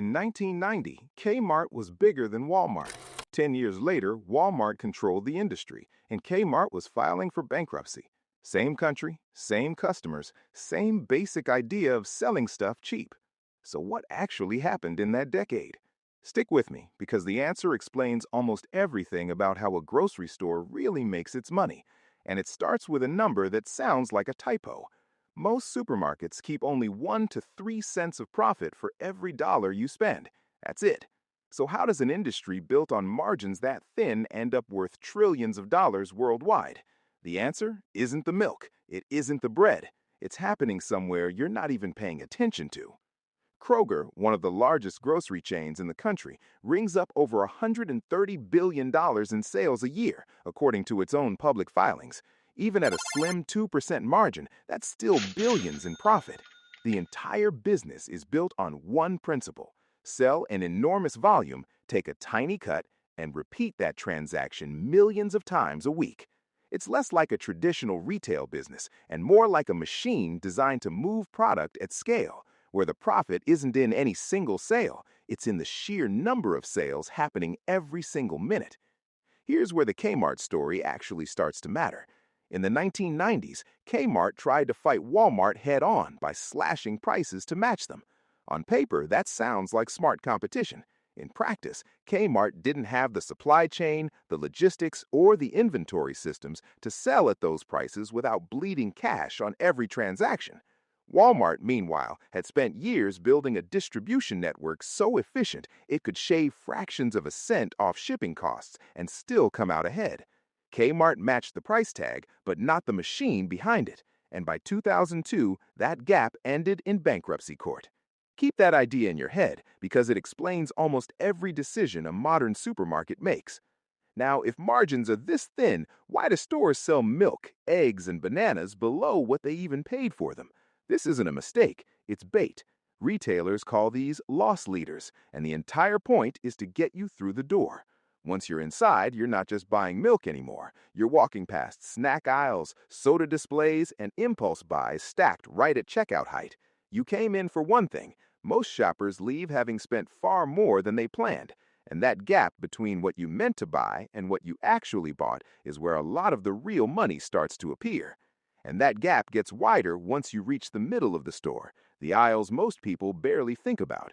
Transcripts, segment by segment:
In 1990, Kmart was bigger than Walmart. 10 years later, Walmart controlled the industry, and Kmart was filing for bankruptcy. Same country, same customers, same basic idea of selling stuff cheap. So, what actually happened in that decade? Stick with me, because the answer explains almost everything about how a grocery store really makes its money. And it starts with a number that sounds like a typo. Most supermarkets keep only 1 to 3 cents of profit for every dollar you spend. That's it. So how does an industry built on margins that thin end up worth trillions of dollars worldwide? The answer isn't the milk. It isn't the bread. It's happening somewhere you're not even paying attention to. Kroger, one of the largest grocery chains in the country, rings up over $130 billion in sales a year, according to its own public filings. Even at a slim 2% margin, that's still billions in profit. The entire business is built on one principle: sell an enormous volume, take a tiny cut, and repeat that transaction millions of times a week. It's less like a traditional retail business and more like a machine designed to move product at scale, where the profit isn't in any single sale, it's in the sheer number of sales happening every single minute. Here's where the Kmart story actually starts to matter. In the 1990s, Kmart tried to fight Walmart head-on by slashing prices to match them. On paper, that sounds like smart competition. In practice, Kmart didn't have the supply chain, the logistics, or the inventory systems to sell at those prices without bleeding cash on every transaction. Walmart, meanwhile, had spent years building a distribution network so efficient it could shave fractions of a cent off shipping costs and still come out ahead. Kmart matched the price tag, but not the machine behind it, and by 2002, that gap ended in bankruptcy court. Keep that idea in your head, because it explains almost every decision a modern supermarket makes. Now, if margins are this thin, why do stores sell milk, eggs, and bananas below what they even paid for them? This isn't a mistake, it's bait. Retailers call these loss leaders, and the entire point is to get you through the door. Once you're inside, you're not just buying milk anymore. You're walking past snack aisles, soda displays, and impulse buys stacked right at checkout height. You came in for one thing. Most shoppers leave having spent far more than they planned. And that gap between what you meant to buy and what you actually bought is where a lot of the real money starts to appear. And that gap gets wider once you reach the middle of the store, the aisles most people barely think about.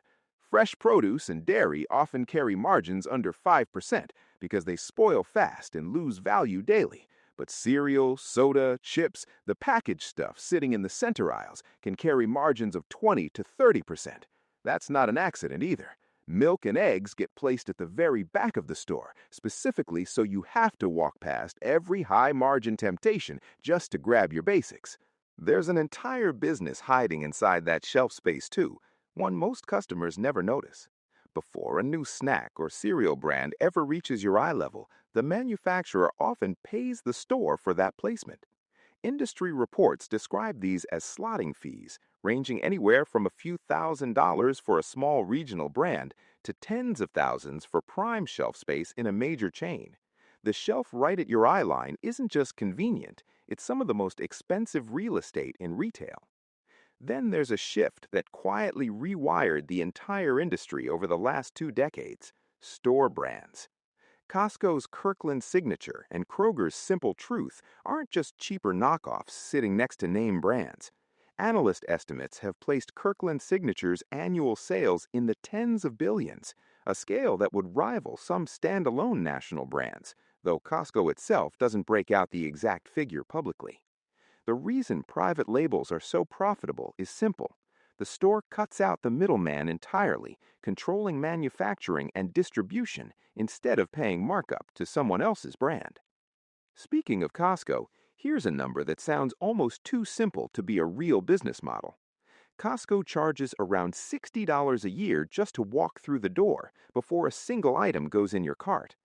Fresh produce and dairy often carry margins under 5% because they spoil fast and lose value daily. But cereal, soda, chips, the packaged stuff sitting in the center aisles can carry margins of 20 to 30%. That's not an accident either. Milk and eggs get placed at the very back of the store, specifically so you have to walk past every high-margin temptation just to grab your basics. There's an entire business hiding inside that shelf space too, one most customers never notice. Before a new snack or cereal brand ever reaches your eye level, the manufacturer often pays the store for that placement. Industry reports describe these as slotting fees, ranging anywhere from a few $1,000s for a small regional brand to tens of thousands for prime shelf space in a major chain. The shelf right at your eye line isn't just convenient, it's some of the most expensive real estate in retail. Then there's a shift that quietly rewired the entire industry over the last 2 decades: store brands. Costco's Kirkland Signature and Kroger's Simple Truth aren't just cheaper knockoffs sitting next to name brands. Analyst estimates have placed Kirkland Signature's annual sales in the tens of billions, a scale that would rival some standalone national brands, though Costco itself doesn't break out the exact figure publicly. The reason private labels are so profitable is simple. The store cuts out the middleman entirely, controlling manufacturing and distribution instead of paying markup to someone else's brand. Speaking of Costco, here's a number that sounds almost too simple to be a real business model. Costco charges around $60 a year just to walk through the door before a single item goes in your cart.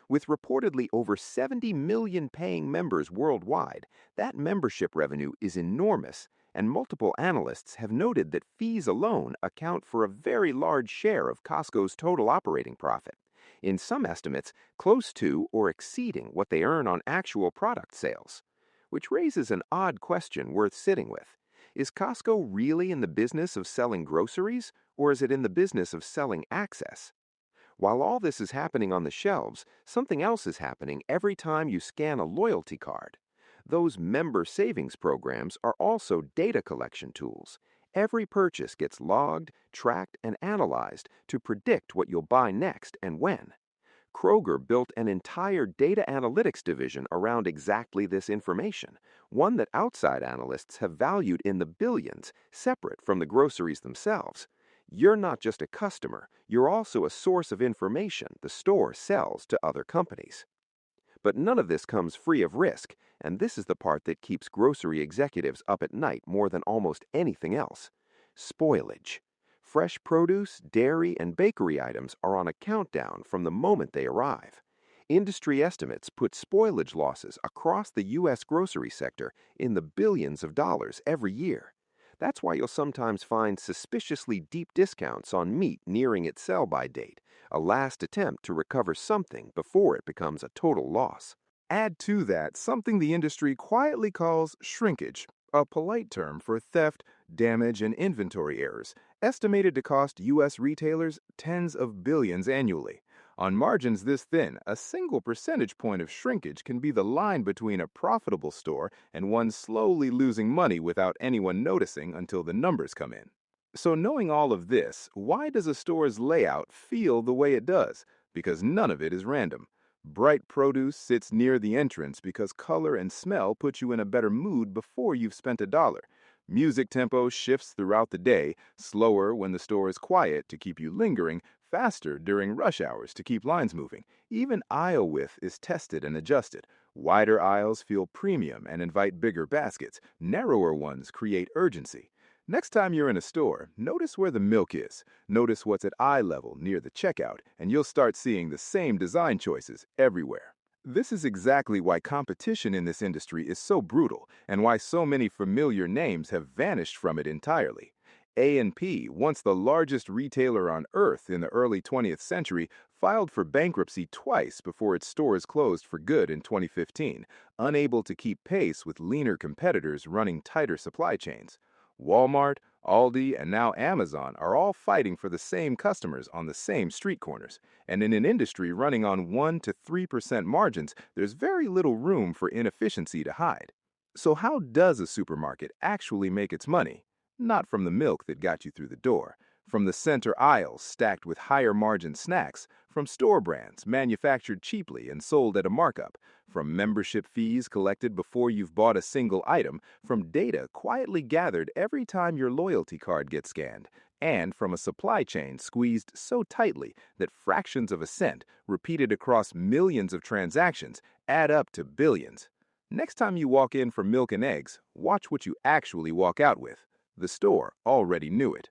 With reportedly over 70 million paying members worldwide, that membership revenue is enormous, and multiple analysts have noted that fees alone account for a very large share of Costco's total operating profit. In some estimates, close to or exceeding what they earn on actual product sales. Which raises an odd question worth sitting with. Is Costco really in the business of selling groceries, or is it in the business of selling access? While all this is happening on the shelves, something else is happening every time you scan a loyalty card. Those member savings programs are also data collection tools. Every purchase gets logged, tracked, and analyzed to predict what you'll buy next and when. Kroger built an entire data analytics division around exactly this information, one that outside analysts have valued in the billions, separate from the groceries themselves. You're not just a customer, you're also a source of information the store sells to other companies. But none of this comes free of risk, and this is the part that keeps grocery executives up at night more than almost anything else. Spoilage. Fresh produce, dairy, and bakery items are on a countdown from the moment they arrive. Industry estimates put spoilage losses across the U.S. grocery sector in the billions of dollars every year. That's why you'll sometimes find suspiciously deep discounts on meat nearing its sell-by date, a last attempt to recover something before it becomes a total loss. Add to that something the industry quietly calls shrinkage, a polite term for theft, damage, and inventory errors, estimated to cost U.S. retailers tens of billions annually. On margins this thin, a single percentage point of shrinkage can be the line between a profitable store and one slowly losing money without anyone noticing until the numbers come in. So, knowing all of this, why does a store's layout feel the way it does? Because none of it is random. Bright produce sits near the entrance because color and smell put you in a better mood before you've spent a dollar. Music tempo shifts throughout the day, slower when the store is quiet to keep you lingering, faster during rush hours to keep lines moving. Even aisle width is tested and adjusted. Wider aisles feel premium and invite bigger baskets. Narrower ones create urgency. Next time you're in a store, notice where the milk is. Notice what's at eye level near the checkout, and you'll start seeing the same design choices everywhere. This is exactly why competition in this industry is so brutal and why so many familiar names have vanished from it entirely. A&P, once the largest retailer on earth in the early 20th century, filed for bankruptcy twice before its stores closed for good in 2015, unable to keep pace with leaner competitors running tighter supply chains. Walmart, Aldi, and now Amazon are all fighting for the same customers on the same street corners. And in an industry running on 1 to 3% margins, there's very little room for inefficiency to hide. So how does a supermarket actually make its money? Not from the milk that got you through the door, from the center aisles stacked with higher margin snacks, from store brands manufactured cheaply and sold at a markup, from membership fees collected before you've bought a single item, from data quietly gathered every time your loyalty card gets scanned, and from a supply chain squeezed so tightly that fractions of a cent, repeated across millions of transactions, add up to billions. Next time you walk in for milk and eggs, watch what you actually walk out with. The store already knew it.